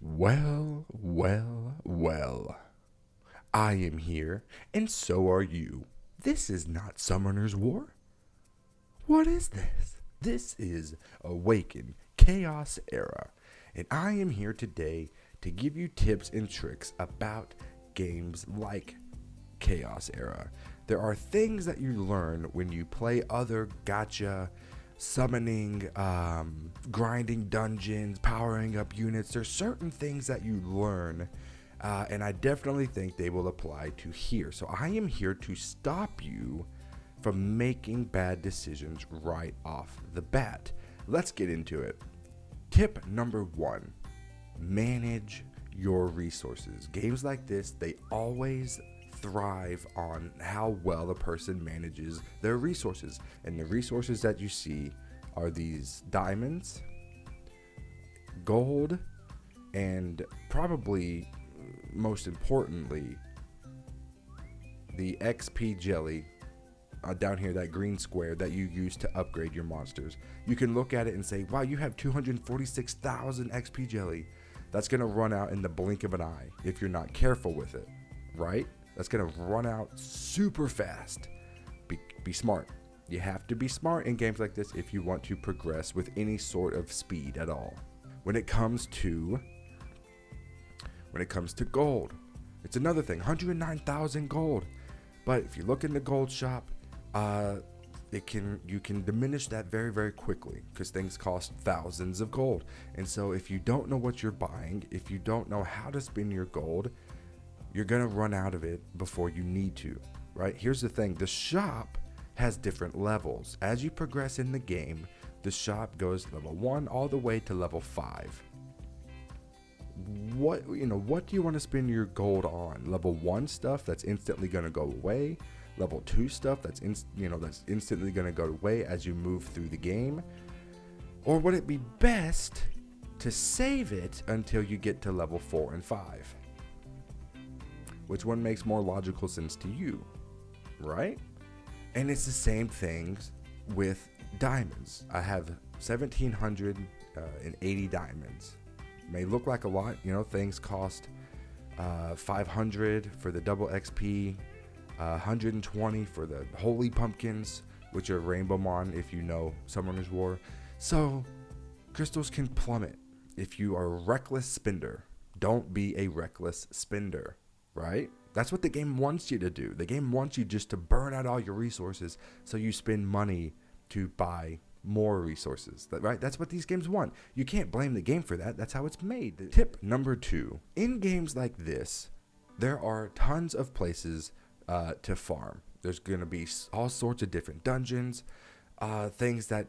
Well, well, well. I am here, and so are you. This is not Summoner's War. What is this? This is Awaken Chaos Era, and I am here today to give you tips and tricks about games like Chaos Era. There are things that you learn when you play other gacha, summoning, grinding dungeons, powering up units. There's certain things that you learn, and I definitely think they will apply to here. So I am here to stop you from making bad decisions right off the bat. Let's get into it. Tip number 1, manage your resources. Games like this, they always thrive on how well a person manages their resources. And the resources that you see are these diamonds, gold, and probably most importantly, the XP jelly down here, that green square that you use to upgrade your monsters. You can look at it and say, wow, you have 246,000 XP jelly. That's going to run out in the blink of an eye if you're not careful with it, right? That's going to run out super fast. Be smart. You have to be smart in games like this if you want to progress with any sort of speed at all. When it comes to gold, it's another thing. 109,000 gold. But if you look in the gold shop, you can diminish that very, very quickly because things cost thousands of gold. And so if you don't know what you're buying, if you don't know how to spend your gold, you're going to run out of it before you need to, right? Here's the thing. The shop has different levels. As you progress in the game, the shop goes level 1 all the way to level 5. What do you want to spend your gold on? Level 1 stuff that's instantly going to go away, level 2 stuff that's instantly going to go away as you move through the game? Or would it be best to save it until you get to level 4 and 5? Which one makes more logical sense to you, right? And it's the same things with diamonds. I have 1,780 diamonds. May look like a lot, things cost 500 for the double XP, 120 for the holy pumpkins, which are Rainbow Mon if you know Summoner's War. So crystals can plummet if you are a reckless spender. Don't be a reckless spender, right? That's what the game wants you to do. The game wants you just to burn out all your resources so you spend money to buy more resources, right? That's what these games want. You can't blame the game for that. That's how it's made. Tip number 2, in games like this, there are tons of places to farm. There's going to be all sorts of different dungeons, things that,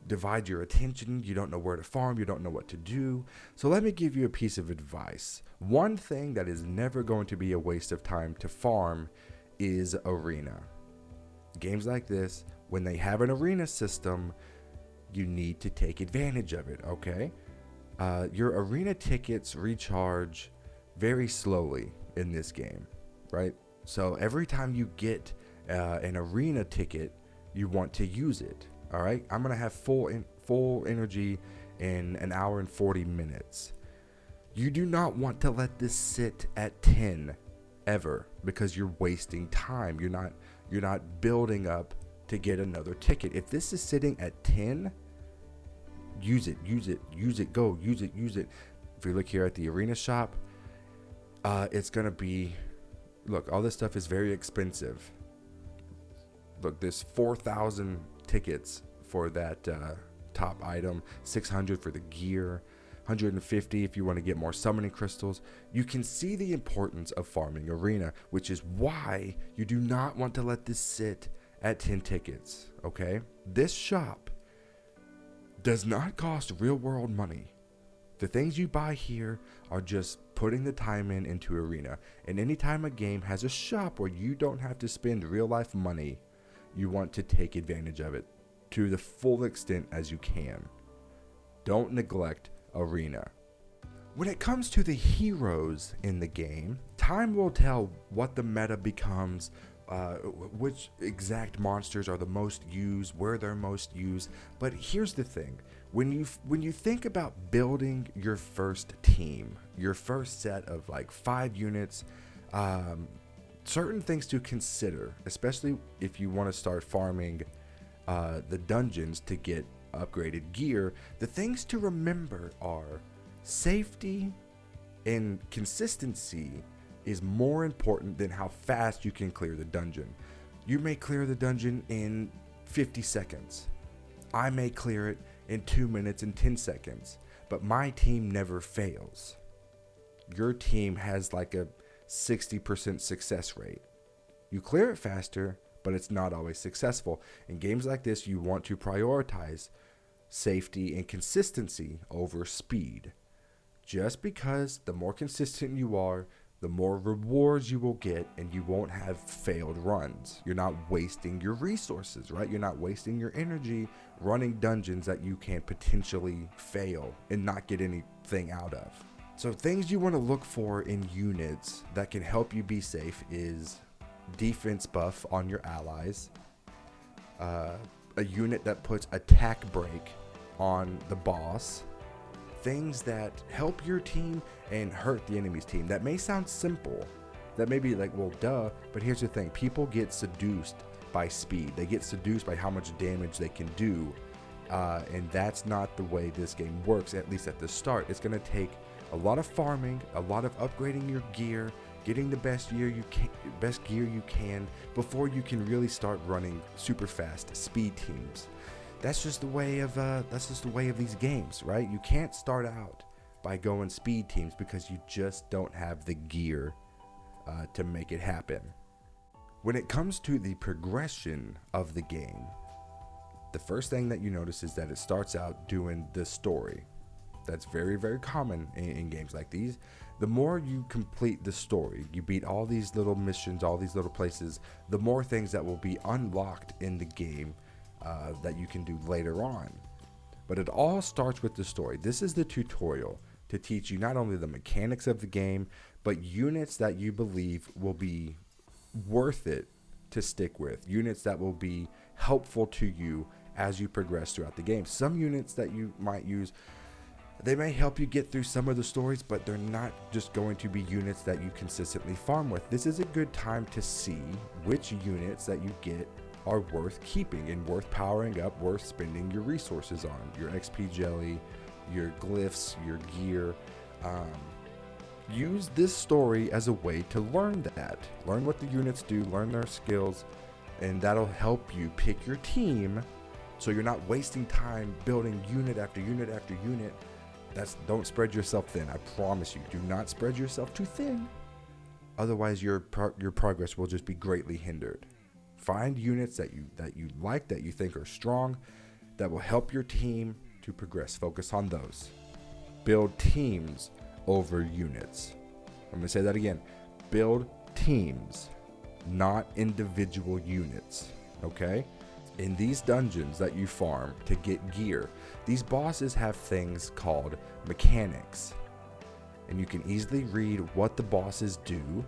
divide your attention. You don't know where to farm. You don't know what to do. So let me give you a piece of advice. One thing that is never going to be a waste of time to farm is arena. Games like this, when they have an arena system, you need to take advantage of it, okay? Your arena tickets recharge very slowly in this game, right? So every time you get an arena ticket, you want to use it, all right? I'm going to have full energy in an hour and 40 minutes. You do not want to let this sit at 10 ever because you're wasting time. You're not building up to get another ticket. If this is sitting at 10, use it, go, use it. If you look here at the arena shop, it's going to be, look, all this stuff is very expensive. Look, there's 4,000 tickets for that top item, 600 for the gear, 150 if you want to get more summoning crystals. You can see the importance of farming arena, which is why you do not want to let this sit at 10 tickets, okay? This shop does not cost real world money. The things you buy here are just putting the time into arena. And anytime a game has a shop where you don't have to spend real life money, you want to take advantage of it to the full extent as you can. Don't neglect arena. When it comes to the heroes in the game, time will tell what the meta becomes, which exact monsters are the most used, where they're most used. But here's the thing. When you think about building your first team, your first set of like 5 units, certain things to consider, especially if you want to start farming the dungeons to get upgraded gear. The things to remember are safety and consistency is more important than how fast you can clear the dungeon. You may clear the dungeon in 50 seconds. I may clear it in 2 minutes and 10 seconds, but my team never fails. Your team has like a 60% success rate. You clear it faster, but it's not always successful. In games like this, you want to prioritize safety and consistency over speed. Just because the more consistent you are, the more rewards you will get, and you won't have failed runs. You're not wasting your resources, right? You're not wasting your energy running dungeons that you can potentially fail and not get anything out of. So things you want to look for in units that can help you be safe is defense buff on your allies, a unit that puts attack break on the boss, things that help your team and hurt the enemy's team. That may sound simple. That may be like, well, duh, but here's the thing. People get seduced by speed. They get seduced by how much damage they can do. And that's not the way this game works, at least at the start. It's going to take a lot of farming, a lot of upgrading your gear, getting the best gear you can before you can really start running super fast speed teams. That's just the way of these games, right? You can't start out by going speed teams because you just don't have the gear to make it happen. When it comes to the progression of the game, the first thing that you notice is that it starts out doing the story. That's very, very common in games like these. The more you complete the story, you beat all these little missions, all these little places, the more things that will be unlocked in the game that you can do later on. But it all starts with the story. This is the tutorial to teach you not only the mechanics of the game, but units that you believe will be worth it to stick with. Units that will be helpful to you as you progress throughout the game. Some units that you might use, they may help you get through some of the stories, but they're not just going to be units that you consistently farm with. This is a good time to see which units that you get are worth keeping and worth powering up, worth spending your resources on. Your XP jelly, your glyphs, your gear. Use this story as a way to learn that. Learn what the units do, learn their skills, and that'll help you pick your team so you're not wasting time building unit after unit after unit. Don't spread yourself thin. I promise you, do not spread yourself too thin. Otherwise, your progress will just be greatly hindered. Find units that you like, that you think are strong, that will help your team to progress. Focus on those. Build teams over units. I'm going to say that again. Build teams, not individual units. Okay? In these dungeons that you farm to get gear, these bosses have things called mechanics. And you can easily read what the bosses do,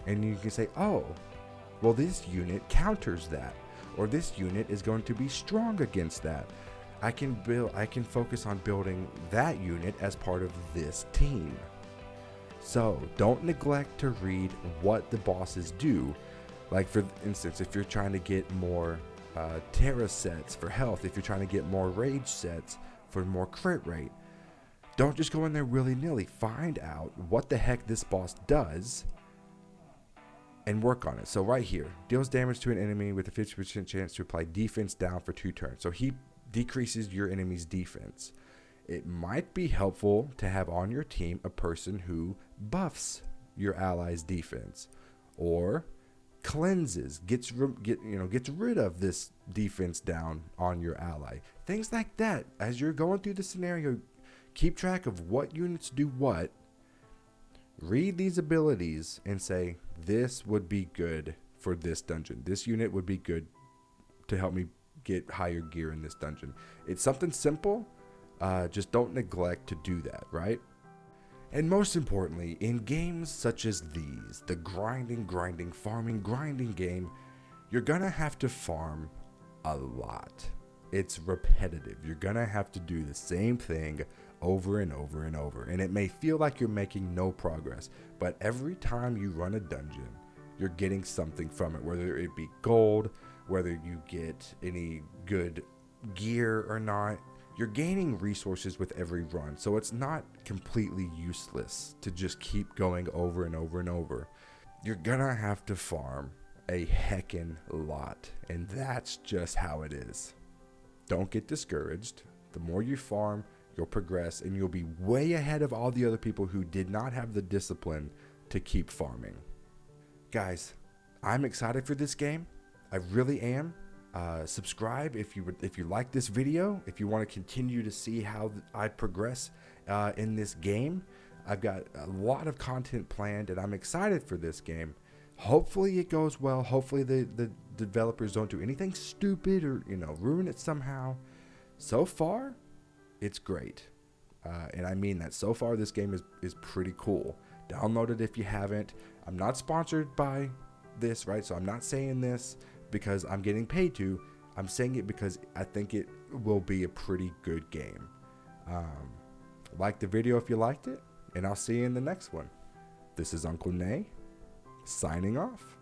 and you can say, oh, well, this unit counters that, or this unit is going to be strong against that. I can focus on building that unit as part of this team. So don't neglect to read what the bosses do. Like, for instance, if you're trying to get more Terra sets for health, if you're trying to get more rage sets for more crit rate, don't just go in there willy-nilly. Find out what the heck this boss does and work on it. So right here, deals damage to an enemy with a 50% chance to apply defense down for 2 turns. So he decreases your enemy's defense. It might be helpful to have on your team a person who buffs your ally's defense, or cleanses, gets rid of this defense down on your ally. Things like that. As you're going through the scenario, keep track of what units do what. Read these abilities and say, this would be good for this dungeon. This unit would be good to help me get higher gear in this dungeon. It's something simple. Just don't neglect to do that, right? And most importantly, in games such as these, the grinding, farming, grinding game, you're gonna have to farm a lot. It's repetitive. You're going to have to do the same thing over and over and over. And it may feel like you're making no progress, but every time you run a dungeon, you're getting something from it, whether it be gold, whether you get any good gear or not. You're gaining resources with every run, so it's not completely useless to just keep going over and over and over. You're gonna have to farm a heckin' lot, and that's just how it is. Don't get discouraged. The more you farm, you'll progress, and you'll be way ahead of all the other people who did not have the discipline to keep farming. Guys, I'm excited for this game. I really am. Subscribe if you like this video. If you want to continue to see how I progress in this game, I've got a lot of content planned, and I'm excited for this game. Hopefully it goes well. Hopefully the developers don't do anything stupid or ruin it somehow. So far, it's great, and I mean that. So far, this game is pretty cool. Download it if you haven't. I'm not sponsored by this, right? So I'm not saying this because I'm getting paid to. I'm saying it because I think it will be a pretty good game. Like the video if you liked it, and I'll see you in the next one. This is Uncle Nay, signing off.